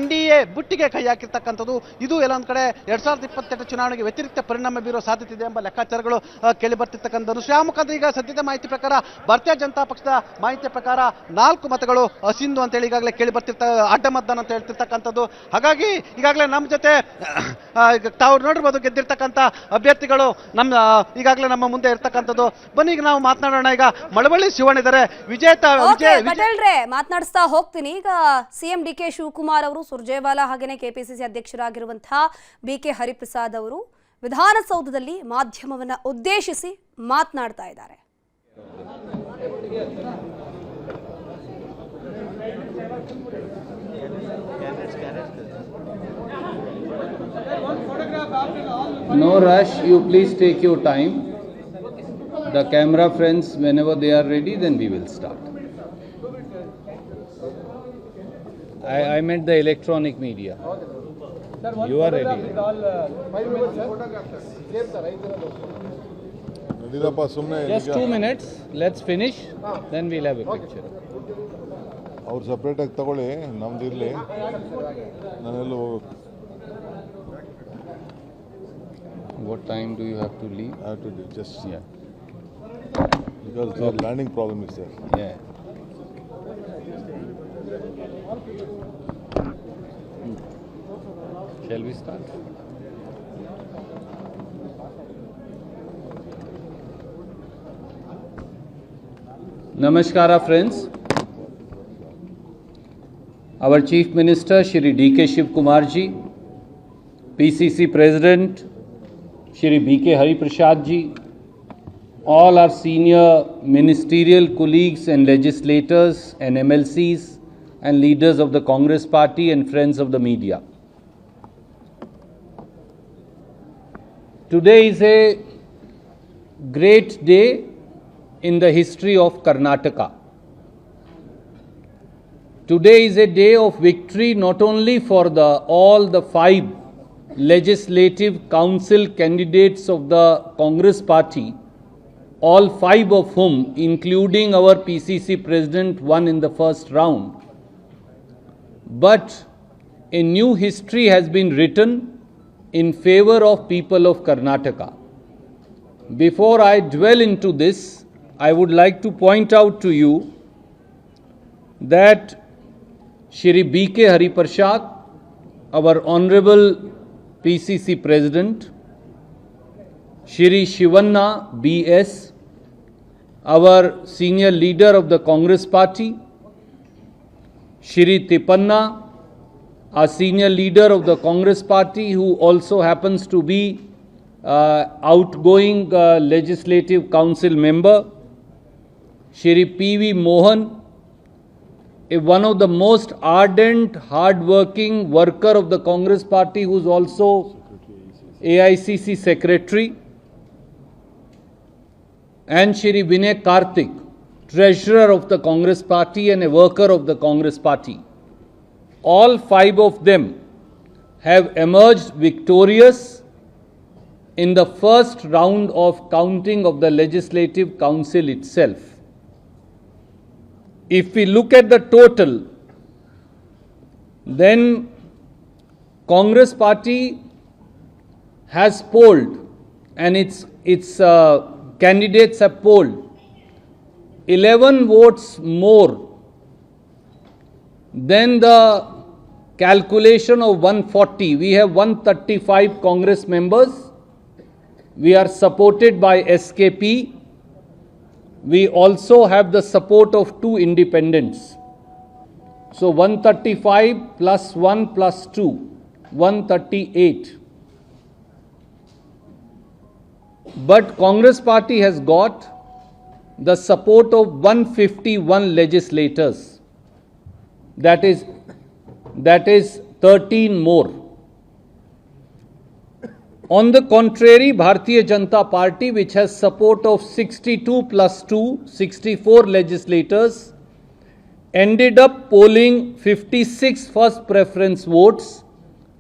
NDA ಬುಟ್ಟಿಗೆ ಕೈ ಹಾಕಿರ್ತಕ್ಕಂಥದ್ದು. ಇದು ಎಲ್ಲೊಂದು ಕಡೆ 2028 ಚುನಾವಣೆಗೆ ವ್ಯತಿರಿಕ್ತ ಪರಿಣಾಮ ಬೀರುವ ಸಾಧ್ಯತೆ ಇದೆ ಎಂಬ ಲೆಕ್ಕಾಚಾರಗಳು ಕೇಳಿ ಬರ್ತಿರ್ತಕ್ಕಂಥದ್ದು. ಮುಖಾಂತರ ಈಗ ಸದ್ಯದ ಮಾಹಿತಿ ಪ್ರಕಾರ ಭಾರತೀಯ ಜನತಾ ಪಕ್ಷದ ಮಾಹಿತಿಯ ಪ್ರಕಾರ 4 ಮತಗಳು ಸಿಂಧು ಅಂತೇಳಿ ಈಗಾಗಲೇ ಕೇಳಿ ಅಡ್ಡ ಮತದಾನ ಅಂತ ಹೇಳ್ತಿರ್ತಕ್ಕಂಥದ್ದು. ಹಾಗಾಗಿ ಈಗಾಗಲೇ ನಮ್ಮ ಜೊತೆ ತಾವು ನೋಡಿರ್ಬೋದು ಗೆದ್ದಿರ್ತಕ್ಕಂಥ ಅಭ್ಯರ್ಥಿಗಳು ಈಗಾಗಲೇ ನಮ್ಮ ಮುಂದೆ ಇರ್ತಕ್ಕಂಥದ್ದು. ಬನ್ನಿ ಈಗ ನಾವು ಮಾತನಾಡೋಣ. ಈಗ ಮಳವಳ್ಳಿ ಶಿವಣ್ಣ ಇದ್ದಾರೆ. ಪಟೇಲ್ರೆ ಮಾತನಾಡಿಸ್ತಾ ಹೋಗ್ತೀನಿ. ಈಗ ಸಿಎಂ ಡಿ ಕೆ ಶಿವಕುಮಾರ್ ಅವರು, ಸುರ್ಜೇವಾಲಾ ಹಾಗೇನೆ ಕೆಪಿಸಿಸಿ ಅಧ್ಯಕ್ಷರಾಗಿರುವಂತಹ BK ಹರಿಪ್ರಸಾದ್ ಅವರು ವಿಧಾನಸೌಧದಲ್ಲಿ ಮಾಧ್ಯಮವನ್ನ ಉದ್ದೇಶಿಸಿ ಮಾತನಾಡ್ತಾ ಇದ್ದಾರೆ. No rush, you please take your time. The camera friends, whenever they are ready, then we will start. I meant the electronic media. You are ready. Just 2 minutes. Let's finish. Then we'll have a picture. ಅವ್ರು ಸಪ್ರೇಟಾಗಿ ತಗೊಳ್ಳಿ, ನಮ್ದು ಇರಲಿ. ನಾನೆಲ್ಲ What time do you have to leave? I have to do just because the landing problem is there. Yeah. Shall we start? Namaskara friends. Our Chief Minister Shri D.K. Shiv Kumar ji, PCC President Shri B.K. Hariprasad ji, all our senior ministerial colleagues and legislators and MLCs and leaders of the Congress Party and friends of the media. Today is a great day in the history of Karnataka. Today is a day of victory not only for all the 5 legislative council candidates of the Congress Party, all 5 of whom, including our PCC President, won in the first round, but a new history has been written in favor of people of Karnataka. Before I dwell into this, I would like to point out to you that Shri B.K. Hariprasad, our Honorable PCC President, Shri Shivanna B.S., our senior leader of the Congress Party, Shri Tipanna, our senior leader of the Congress Party, who also happens to be outgoing legislative council member, Shri P.V. Mohan, one of the most ardent, hard-working worker of the Congress Party, who is also AICC Secretary, and Shri Vinay Karthik, Treasurer of the Congress Party and a worker of the Congress Party. All 5 of them have emerged victorious in the first round of counting of the Legislative Council itself. If we look at the total, then Congress Party has polled, and its candidates have polled 11 votes more than the calculation of 140. We have 135 Congress members. We are supported by SKP. We also have the support of 2 independents. So 135 plus 1 plus 2, 138. But Congress Party has got the support of 151 legislators. That is 13 more. On the contrary, Bharatiya Janata Party, which has support of 62 plus 2, 64 legislators, ended up polling 56 first preference votes,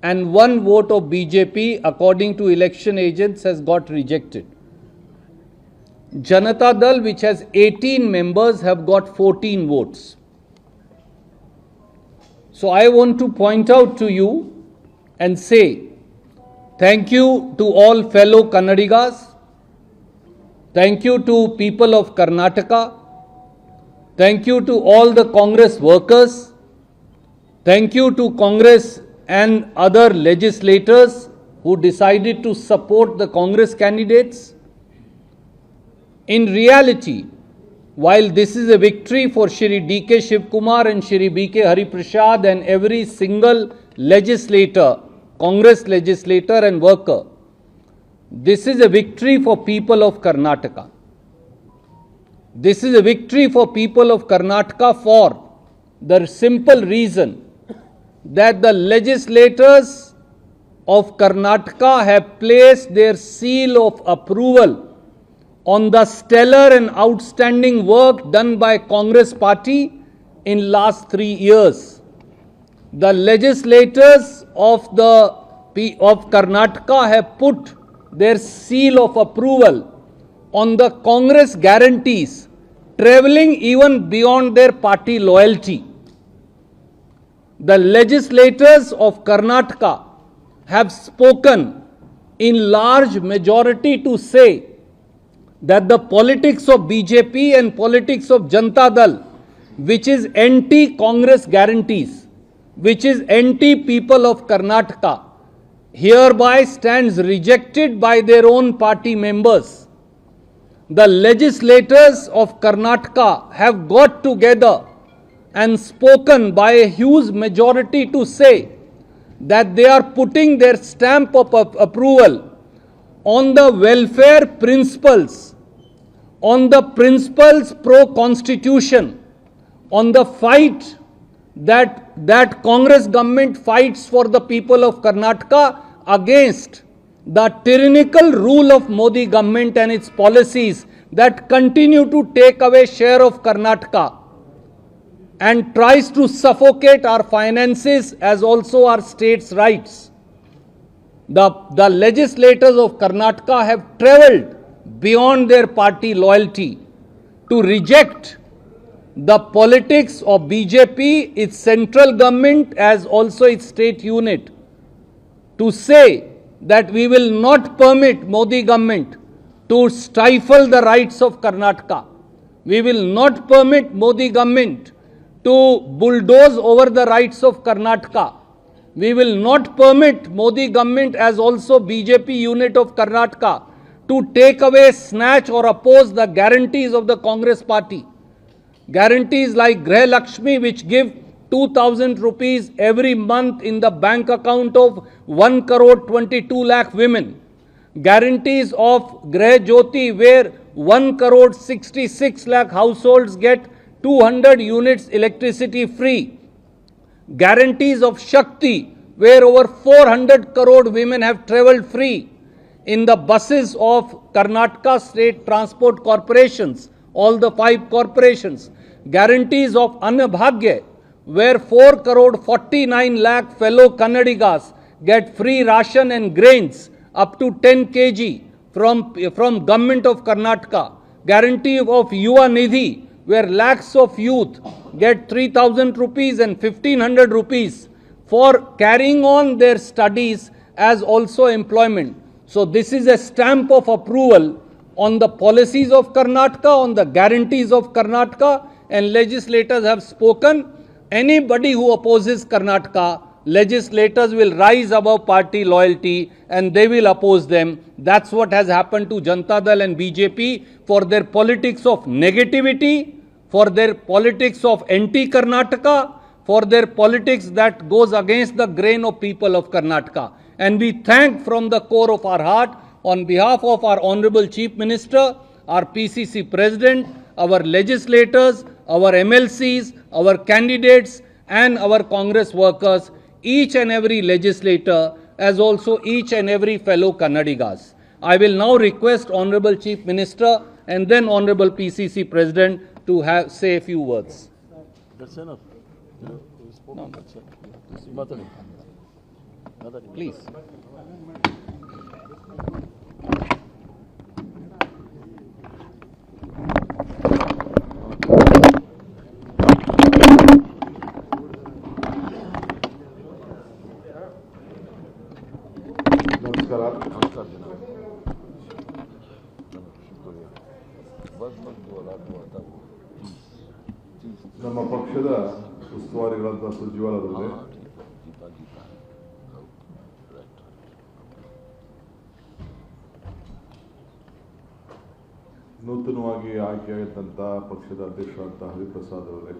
and 1 vote of BJP, according to election agents, has got rejected. Janata Dal, which has 18 members, have got 14 votes. So I want to point out to you and say thank you to all fellow Kannadigas. Thank you to people of Karnataka. Thank you to all the Congress workers. Thank you to Congress and other legislators who decided to support the Congress candidates. In reality, while this is a victory for Shri D.K. Shivkumar and Shri B.K. Hariprasad and every single legislator, Congress legislator and worker, this is a victory for people of Karnataka. This is a victory for people of Karnataka for the simple reason that the legislators of Karnataka have placed their seal of approval on the stellar and outstanding work done by Congress Party in last 3 years. The legislators of Karnataka have put their seal of approval on the Congress guarantees, travelling even beyond their party loyalty. The legislators of Karnataka have spoken in large majority to say that the politics of BJP and politics of Janata Dal, which is anti-Congress guarantees, which is anti-people of Karnataka, hereby stands rejected by their own party members. The legislators of Karnataka have got together and spoken by a huge majority to say that they are putting their stamp of approval on the welfare principles, on the principles pro-constitution, on the fight that Congress government fights for the people of Karnataka against the tyrannical rule of Modi government and its policies that continue to take away share of Karnataka and tries to suffocate our finances as also our states' rights. The legislators of Karnataka have travelled beyond their party loyalty to reject the politics of BJP, its central government as also its state unit, to say that we will not permit Modi government to stifle the rights of Karnataka. We will not permit Modi government to bulldoze over the rights of Karnataka. We will not permit Modi government as also BJP unit of Karnataka to take away, snatch or oppose the guarantees of the Congress party. Guarantees like Greh Lakshmi, which give 2,000 rupees every month in the bank account of 1 crore 22 lakh women. Guarantees of Greh Jyoti, where 1 crore 66 lakh households get 200 units electricity free. Guarantees of Shakti, where over 400 crore women have travelled free. in the buses of Karnataka State Transport Corporations, all the 5 corporations, guarantees of Annabhagya, where 4 crore 49 lakh fellow Kannadigas get free ration and grains up to 10 kg from government of Karnataka. Guarantee of Yuva Nidhi, where lakhs of youth get 3,000 rupees and 1,500 rupees for carrying on their studies as also employment. So this is a stamp of approval on the policies of Karnataka, on the guarantees of Karnataka, and legislators have spoken. Anybody who opposes Karnataka, legislators will rise above party loyalty and they will oppose them. That's what has happened to Janata Dal and BJP for their politics of negativity, for their politics of anti-Karnataka, for their politics that goes against the grain of people of Karnataka. And we thank from the core of our heart, on behalf of our Honorable Chief Minister, our PCC President, our legislators, our MLCs, our candidates and our Congress workers, each and every legislator, as also each and every fellow Kannadigas. I will now request Honorable Chief Minister and then Honorable PCC President to say a few words. That's enough. No. Please. ನಮಸ್ಕಾರ. ನಮ್ಮ ಪಕ್ಷದ ಉಸ್ತುವಾರಿಗಳಂತ ಸುರ್ಜೇವಾಲಾ ಅವರಿಗೆ, ನೂತನವಾಗಿ ಆಯ್ಕೆಯಾಗಿದ್ದಂಥ ಪಕ್ಷದ ಅಧ್ಯಕ್ಷರಾದಂಥ ಹರಿಪ್ರಸಾದ್ ಅವರೇ,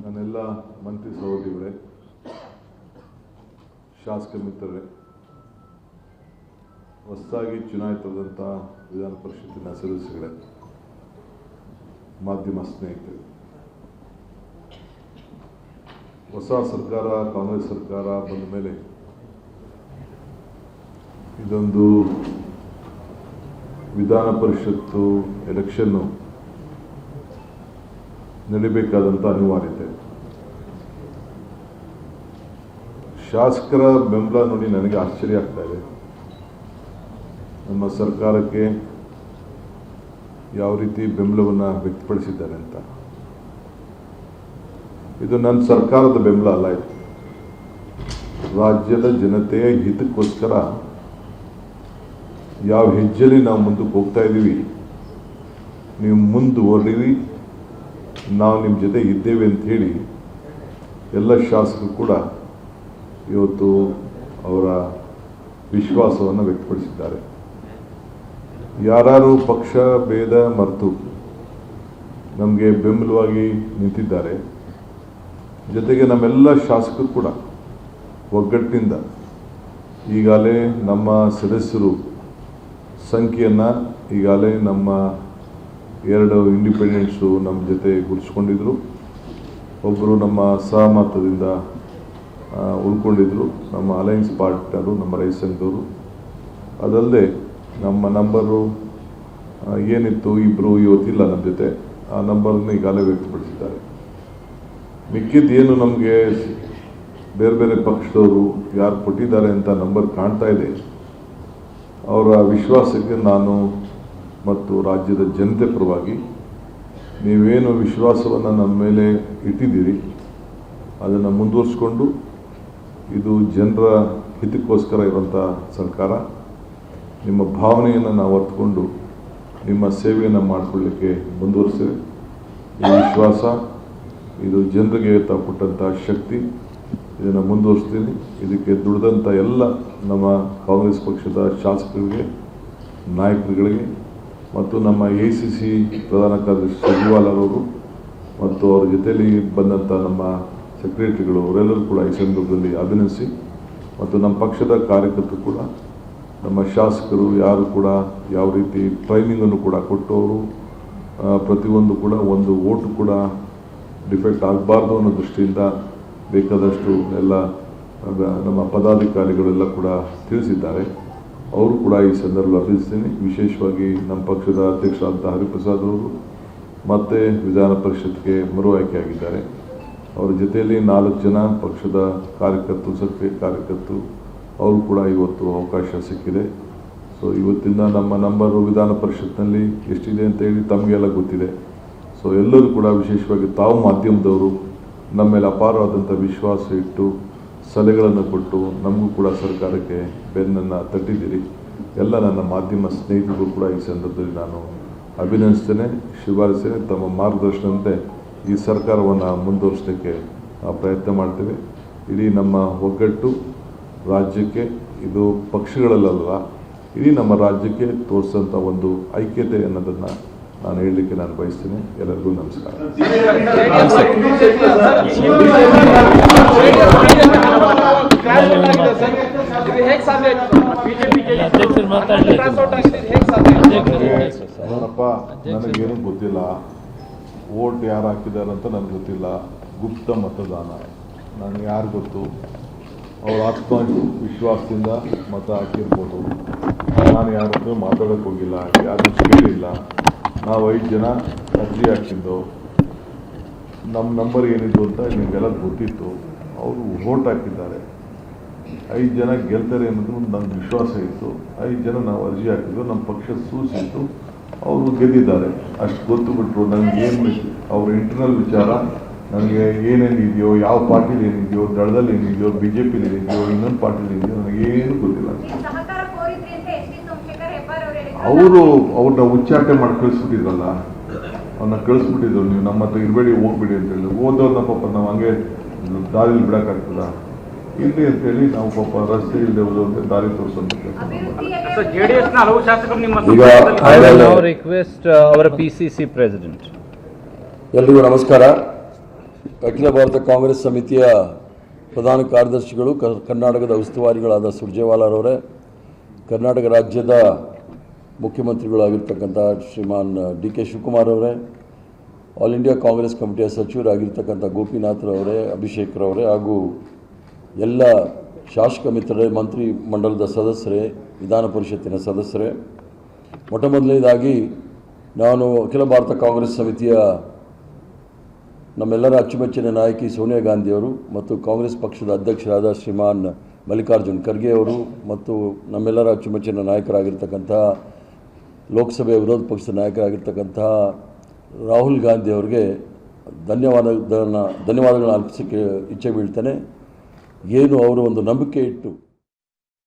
ನನ್ನೆಲ್ಲ ಮಂತ್ರಿ ಸಹೋದರಿಗಳೇ, ಶಾಸಕ ಮಿತ್ರರೇ, ಹೊಸದಾಗಿ ಚುನಾಯಿತರಾದಂಥ ವಿಧಾನ ಪರಿಷತ್ತಿನ ಸದಸ್ಯಗಳೇ, ಮಾಧ್ಯಮ ಸ್ನೇಹಿತರು, ಹೊಸ ಸರ್ಕಾರ ಕಾಂಗ್ರೆಸ್ ಸರ್ಕಾರ ಬಂದ ಮೇಲೆ ಇದೊಂದು ವಿಧಾನ ಪರಿಷತ್ತು ಎಲೆಕ್ಷನ್ನು ನಡೀಬೇಕಾದಂಥ ಅನಿವಾರ್ಯತೆ. ಶಾಸಕರ ಬೆಂಬಲ ನೋಡಿ ನನಗೆ ಆಶ್ಚರ್ಯ ಆಗ್ತಾ ಇದೆ. ನಮ್ಮ ಸರ್ಕಾರಕ್ಕೆ ಯಾವ ರೀತಿ ಬೆಂಬಲವನ್ನು ವ್ಯಕ್ತಪಡಿಸಿದ್ದಾರೆ ಅಂತ. ಇದು ನನ್ನ ಸರ್ಕಾರದ ಬೆಂಬಲ ಅಲ್ಲ, ಇದು ರಾಜ್ಯದ ಜನತೆಯ ಹಿತಕ್ಕೋಸ್ಕರ ಯಾವ ಹೆಜ್ಜೆಯಲ್ಲಿ ನಾವು ಮುಂದಕ್ಕೆ ಹೋಗ್ತಾ ಇದ್ದೀವಿ, ನೀವು ಮುಂದುವರಿರಿ, ನಾವು ನಿಮ್ಮ ಜೊತೆ ಇದ್ದೇವೆ ಅಂತ ಹೇಳಿ ಎಲ್ಲ ಶಾಸಕರು ಕೂಡ ಇವತ್ತು ಅವರ ವಿಶ್ವಾಸವನ್ನು ವ್ಯಕ್ತಪಡಿಸಿದ್ದಾರೆ. ಯಾರು ಪಕ್ಷ ಭೇದ ಮರೆತು ನಮಗೆ ಬೆಂಬಲವಾಗಿ ನಿಂತಿದ್ದಾರೆ, ಜೊತೆಗೆ ನಮ್ಮೆಲ್ಲ ಶಾಸಕರು ಕೂಡ ಒಗ್ಗಟ್ಟಿನಿಂದ ಈಗಾಗಲೇ ನಮ್ಮ ಸದಸ್ಯರು ಸಂಖ್ಯೆಯನ್ನು ಈಗಾಗಲೇ ನಮ್ಮ 2 ಇಂಡಿಪೆಂಡೆಂಟ್ಸು ನಮ್ಮ ಜೊತೆ ಗುರುತಿಸ್ಕೊಂಡಿದ್ರು, ಒಬ್ಬರು ನಮ್ಮ ಸಹಮತದಿಂದ ಉಳ್ಕೊಂಡಿದ್ರು, ನಮ್ಮ ಅಲಯನ್ಸ್ ಪಾರ್ಟ್ನರು, ನಮ್ಮ ರೈತ ಸಂಘದವರು. ಅದಲ್ಲದೆ ನಮ್ಮ ನಂಬರು ಏನಿತ್ತು, ಇಬ್ಬರು ಇವತ್ತಿಲ್ಲ ನಮ್ಮ ಜೊತೆ, ಆ ನಂಬರನ್ನು ಈಗಾಗಲೇ ವ್ಯಕ್ತಪಡಿಸಿದ್ದಾರೆ. ಮಿಕ್ಕಿದ್ದೇನು ನಮಗೆ ಬೇರೆ ಬೇರೆ ಪಕ್ಷದವರು ಯಾರು ಕೊಟ್ಟಿದ್ದಾರೆ ಅಂತ ನಂಬರ್ ಕಾಣ್ತಾ ಇದೆ, ಅವರ ವಿಶ್ವಾಸಕ್ಕೆ ನಾನು ಮತ್ತು ರಾಜ್ಯದ ಜನತೆ ಪರವಾಗಿ ನೀವೇನು ವಿಶ್ವಾಸವನ್ನು ನಮ್ಮ ಮೇಲೆ ಇಟ್ಟಿದ್ದೀರಿ ಅದನ್ನು ಮುಂದುವರಿಸ್ಕೊಂಡು ಇದು ಜನರ ಹಿತಕ್ಕೋಸ್ಕರ ಇರುವಂಥ ಸರ್ಕಾರ, ನಿಮ್ಮ ಭಾವನೆಯನ್ನು ನಾವು ಅರ್ಥಕೊಂಡು ನಿಮ್ಮ ಸೇವೆಯನ್ನು ಮಾಡಿಕೊಳ್ಳಲಿಕ್ಕೆ ಮುಂದುವರಿಸಿದೆ. ಈ ವಿಶ್ವಾಸ ಇದು ಜನರಿಗೆ ತಾವು ಕೊಟ್ಟಂಥ ಶಕ್ತಿ, ಇದನ್ನು ಮುಂದುವರಿಸ್ತೀನಿ. ಇದಕ್ಕೆ ದುಡಿದಂಥ ಎಲ್ಲ ನಮ್ಮ ಕಾಂಗ್ರೆಸ್ ಪಕ್ಷದ ಶಾಸಕರಿಗೆ, ನಾಯಕರುಗಳಿಗೆ ಮತ್ತು ನಮ್ಮ ACC ಪ್ರಧಾನ ಕಾರ್ಯದರ್ಶಿ ಸುರ್ಜೇವಾಲಾ ಅವರು ಮತ್ತು ಅವರ ಜೊತೆಯಲ್ಲಿ ಬಂದಂಥ ನಮ್ಮ ಸೆಕ್ರೆಟರಿಗಳು ಅವರೆಲ್ಲರೂ ಕೂಡ ಈ ಸಂದರ್ಭದಲ್ಲಿ ಅಭಿನಂದಿಸಿ, ಮತ್ತು ನಮ್ಮ ಪಕ್ಷದ ಕಾರ್ಯಕರ್ತರು ಕೂಡ, ನಮ್ಮ ಶಾಸಕರು ಯಾರು ಕೂಡ ಯಾವ ರೀತಿ ಟ್ರೈನಿಂಗನ್ನು ಕೂಡ ಕೊಟ್ಟವರು, ಪ್ರತಿಯೊಂದು ಕೂಡ ಒಂದು ಓಟು ಕೂಡ ಡಿಫೆಕ್ಟ್ ಆಗಬಾರ್ದು ಅನ್ನೋ ದೃಷ್ಟಿಯಿಂದ ಬೇಕಾದಷ್ಟು ಎಲ್ಲ ನಮ್ಮ ಪದಾಧಿಕಾರಿಗಳೆಲ್ಲ ಕೂಡ ತಿಳಿಸಿದ್ದಾರೆ. ಅವರು ಕೂಡ ಈ ಸಂದರ್ಭದಲ್ಲಿ ಅಭಿನಂದಿಸ್ತೀನಿ. ವಿಶೇಷವಾಗಿ ನಮ್ಮ ಪಕ್ಷದ ಅಧ್ಯಕ್ಷರಾದಂಥ ಹರಿಪ್ರಸಾದ್ ಅವರು ಮತ್ತೆ ವಿಧಾನ ಪರಿಷತ್ಗೆ ಮರು ಆಯ್ಕೆಯಾಗಿದ್ದಾರೆ. ಅವರ ಜೊತೆಯಲ್ಲಿ 4 ಜನ ಪಕ್ಷದ ಕಾರ್ಯಕರ್ತರು, ಸಕ್ರಿಯ ಕಾರ್ಯಕರ್ತರು, ಅವರು ಕೂಡ ಇವತ್ತು ಅವಕಾಶ ಸಿಕ್ಕಿದೆ. ಸೊ ಇವತ್ತಿಂದ ನಮ್ಮ ನಂಬರು ವಿಧಾನ ಪರಿಷತ್ನಲ್ಲಿ ಎಷ್ಟಿದೆ ಅಂತ ಹೇಳಿ ತಮಗೆಲ್ಲ ಗೊತ್ತಿದೆ. ಸೊ ಎಲ್ಲರೂ ಕೂಡ ವಿಶೇಷವಾಗಿ ತಾವು ಮಾಧ್ಯಮದವರು ನಮ್ಮ ಮೇಲೆ ಅಪಾರವಾದಂಥ ವಿಶ್ವಾಸ ಇಟ್ಟು ಸಲಹೆಗಳನ್ನು ಕೊಟ್ಟು ನಮಗೂ ಕೂಡ ಸರ್ಕಾರಕ್ಕೆ ಬೆನ್ನನ್ನು ತಟ್ಟಿದ್ದೀರಿ. ಎಲ್ಲ ನನ್ನ ಮಾಧ್ಯಮ ಸ್ನೇಹಿತರು ಕೂಡ ಈ ಸಂದರ್ಭದಲ್ಲಿ ನಾನು ಅಭಿನಂದಿಸ್ತೇನೆ, ಶಿಫಾರಸ್ತೇನೆ. ತಮ್ಮ ಮಾರ್ಗದರ್ಶನದಂತೆ ಈ ಸರ್ಕಾರವನ್ನು ಮುಂದುವರಿಸಲಿಕ್ಕೆ ನಾವು ಪ್ರಯತ್ನ ಮಾಡ್ತೇವೆ. ಇಡೀ ನಮ್ಮ ಒಗ್ಗಟ್ಟು ರಾಜ್ಯಕ್ಕೆ, ಇದು ಪಕ್ಷಗಳಲ್ಲ, ಇಡೀ ನಮ್ಮ ರಾಜ್ಯಕ್ಕೆ ತೋರಿಸೋಂಥ ಒಂದು ಐಕ್ಯತೆ ಅನ್ನೋದನ್ನು ನಾನು ಹೇಳಲಿಕ್ಕೆ ನಾನು ಬಯಸ್ತೇನೆ. ಎಲ್ಲರಿಗೂ ನಮಸ್ಕಾರ. ನೋಡಪ್ಪ, ನನಗೇನು ಗೊತ್ತಿಲ್ಲ, ವೋಟ್ ಯಾರು ಹಾಕಿದಾರಂತ ನನಗೆ ಗೊತ್ತಿಲ್ಲ. ಗುಪ್ತ ಮತದಾನ, ನನಗೆ ಯಾರು ಗೊತ್ತು? ಅವ್ರ ಆತ್ಮವಿಶ್ವಾಸದಿಂದ ಮತ ಹಾಕಿರ್ಬೋದು. ನಾನು ಯಾರನ್ನೂ ಮಾತಾಡೋಕ್ಕೆ ಹೋಗಿಲ್ಲ, ಯಾರನ್ನೂ ಕೇಳಿಲ್ಲ. ನಾವು 5 ಜನ ಅರ್ಜಿ ಹಾಕಿದ್ದು, ನಮ್ಮ ನಂಬರ್ ಏನಿದ್ದು ಅಂತ ನಿಮಗೆಲ್ಲ ಗೊತ್ತಿತ್ತು. ಅವರು ವೋಟ್ ಹಾಕಿದ್ದಾರೆ. 5 ಜನ ಗೆಲ್ತಾರೆ ಅನ್ನೋದು ನನಗೆ ವಿಶ್ವಾಸ ಇತ್ತು. 5 ಜನ ನಾವು ಅರ್ಜಿ ಹಾಕಿದ್ದು, ನಮ್ಮ ಪಕ್ಷ ಸೂಚಿಸಿತ್ತು, ಅವರು ಗೆದ್ದಿದ್ದಾರೆ. ಅಷ್ಟು ಗೊತ್ತು ಬಿಟ್ಟರು ನನಗೇನು ಅವ್ರ ಇಂಟರ್ನಲ್ ವಿಚಾರ, ನನಗೆ ಏನೇನಿದೆಯೋ, ಯಾವ ಪಾರ್ಟಿಲಿ ಏನಿದೆಯೋ, ದಳದಲ್ಲಿ ಏನಿದೆಯೋ, BJP ಏನಿದೆಯೋ, ಇನ್ನೊಂದು ಪಾರ್ಟಿಲಿ ಇದೆಯೋ, ನನಗೇನು ಗೊತ್ತಿಲ್ಲ. ಅವ್ರನ್ನ ಉಚ್ಚಾಟನೆ ಮಾಡಿ ಕಳಿಸ್ಬಿಟ್ಟಿದ್ರಲ್ಲ, ಅವ್ರನ್ನ ಕಳಿಸ್ಬಿಟ್ಟಿದ್ರು. ನೀವು ನಮ್ಮ ಹತ್ರ ಇರಬೇಡಿ, ಹೋಗ್ಬಿಡಿ ಅಂತೇಳಿ. ಓದೋರ್ನ ಪಾಪ ನಾವು ಹಂಗೆ ದಾರಿಲಿ ಬಿಡೋಕ್ಕಾಗ್ತದ? ಇಲ್ಲಿ ಅಂತೇಳಿ ನಾವು ಪಾಪ ರಸ್ತೆ ಇಲ್ಲದೆ ಹೋದಂತೆ ದಾರಿ ತೋರಿಸೋಂಥ ರಿಕ್ವೆಸ್ಟ್ ಅವರ PCC ಪ್ರೆಸಿಡೆಂಟ್. ಎಲ್ರಿಗೂ ನಮಸ್ಕಾರ. ಅಖಿಲ ಭಾರತ ಕಾಂಗ್ರೆಸ್ ಸಮಿತಿಯ ಪ್ರಧಾನ ಕಾರ್ಯದರ್ಶಿಗಳು, ಕರ್ನಾಟಕದ ಉಸ್ತುವಾರಿಗಳಾದ ಸುರ್ಜೇವಾಲಾರವರೇ, ಕರ್ನಾಟಕ ರಾಜ್ಯದ ಮುಖ್ಯಮಂತ್ರಿಗಳಾಗಿರ್ತಕ್ಕಂಥ ಶ್ರೀಮಾನ್ DK ಶಿವಕುಮಾರ್ ಅವರೇ, ಆಲ್ ಇಂಡಿಯಾ ಕಾಂಗ್ರೆಸ್ ಕಮಿಟಿಯ ಸಚಿವರಾಗಿರ್ತಕ್ಕಂಥ ಗೋಪಿನಾಥ್ರವರೇ, ಅಭಿಷೇಕ್ರವರೇ, ಹಾಗೂ ಎಲ್ಲ ಶಾಸಕ ಮಿತ್ರರೇ, ಮಂತ್ರಿ ಮಂಡಲದ ಸದಸ್ಯರೇ, ವಿಧಾನ ಪರಿಷತ್ತಿನ ಸದಸ್ಯರೇ, ಮೊದಲನೇದಾಗಿ ನಾನು ಅಖಿಲ ಭಾರತ ಕಾಂಗ್ರೆಸ್ ಸಮಿತಿಯ ನಮ್ಮೆಲ್ಲರ ಅಚ್ಚುಮೆಚ್ಚಿನ ನಾಯಕಿ ಸೋನಿಯಾ ಗಾಂಧಿಯವರು ಮತ್ತು ಕಾಂಗ್ರೆಸ್ ಪಕ್ಷದ ಅಧ್ಯಕ್ಷರಾದ ಶ್ರೀಮಾನ್ ಮಲ್ಲಿಕಾರ್ಜುನ್ ಖರ್ಗೆ ಅವರು ಮತ್ತು ನಮ್ಮೆಲ್ಲರ ಅಚ್ಚುಮೆಚ್ಚಿನ ನಾಯಕರಾಗಿರ್ತಕ್ಕಂಥ ಲೋಕಸಭೆಯ ವಿರೋಧ ಪಕ್ಷದ ನಾಯಕರಾಗಿರ್ತಕ್ಕಂಥ ರಾಹುಲ್ ಗಾಂಧಿ ಅವರಿಗೆ ಧನ್ಯವಾದಗಳನ್ನು ಅರ್ಪಿಸೋಕ್ಕೆ ಇಚ್ಛೆ ಬೀಳ್ತೇನೆ. ಏನು ಅವರು ಒಂದು ನಂಬಿಕೆ ಇಟ್ಟು